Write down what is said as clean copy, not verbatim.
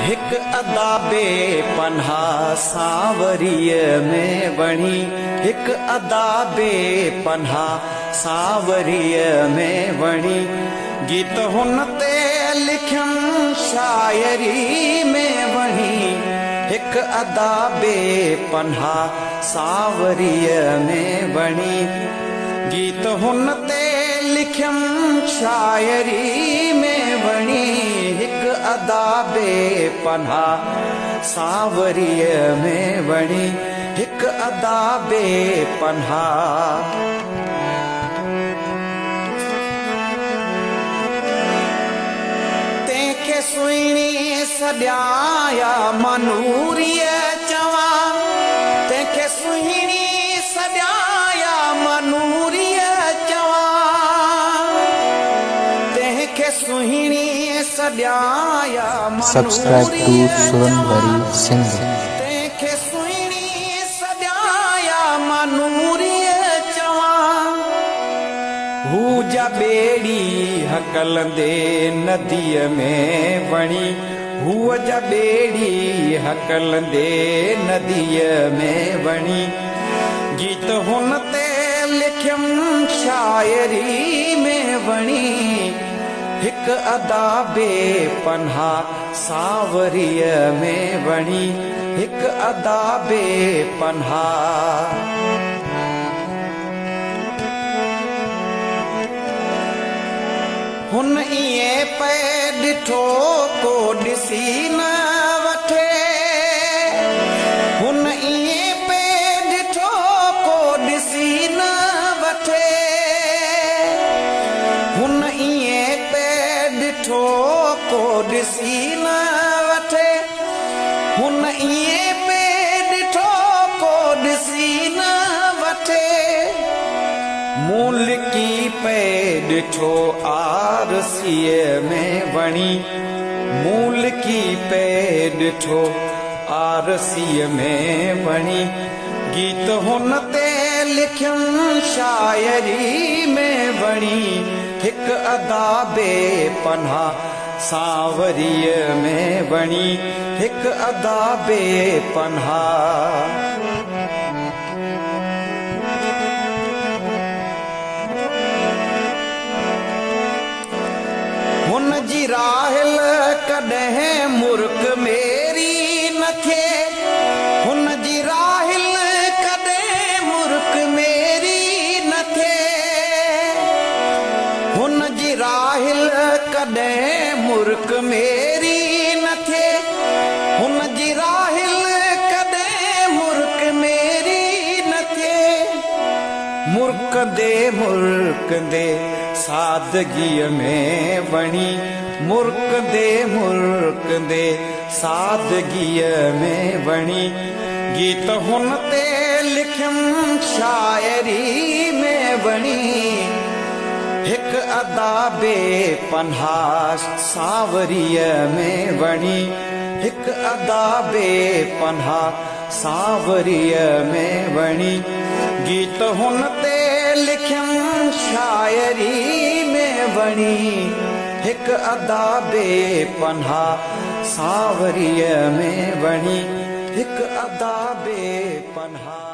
हिक अदा बेपन्हा सावरीअ में वणी, हिक अदा बेपन्हा सावरीअ में वणी। गीत हुन ते लिखियमि शायरी में वणी, हिक अदा बेपन्हा सावरीअ में वणी। गीत हुन ते लिखियमि शायरी में वणी, हिक अदा बेपन्हा सावरीअ में वणी, हिक अदा बेपन्हा। तंहिंखे सुहिणी सॾाया मनूरीअ चवां, तंहिंखे सुहिणी सॾाया मनूरीअ चवां, तंहिंखे सुहिणी सॾाया मनूरीअ चवां, तंहिंखे सुहिणी सॾाया मनूरीअ चवां। हू जा ॿेड़ी हकलंदे नदीअ में वणी, हूअ जा ॿेड़ी हकलंदे नदीअ में वणी। गीत हुन ते लिखियमि शायरी में वणी, हिक अदा बेपन्हा सावरीअ में वणी, हिक अदा बेपन्हा। हुन ईअं पे ॾिठो को ॾिसी न वठे, हुन ईअं पे ॾिठो को ॾिसी न वठे, हुन ईअं पे ॾिठो को ॾिसी न वठे, हुन ईअं पे ॾिठो को ॾिसी न वठे। मूलकी पे ॾिठो आरसीअ में वणी, मूलकी पे ॾिठो आरसीअ में वणी। गीत हुन ते लिखियमि शायरी में वणी, हिक अदा बेपन्हा सावरीअ में वणी, हिक अदा बेपन्हा। हुन जी राहिल कॾहिं मुर्क मेरी न थिए, हुन जी राहिल कॾहिं मुर्क मेरी न थिए, हुन जी राहिल कॾहिं मुर्क मेरी न थिए, हुन जी राहिल कॾहिं मुर्क मेरी न थिए। मुर्कंदे सादगीअ में वणी, मुर्कंदे सादगीअ में वणी। गीत हुन ते लिखियमि शायरी में वणी, हिक अदा बेपन्हा सावरीअ में वणी, हिक अदा बेपन्हा सावरीअ में वणी। गीत हुन ते लिखियमि शायरी में वणी, हिक अदा बेपन्हा सावरीअ में वणी, हिक अदा बेपन्हा।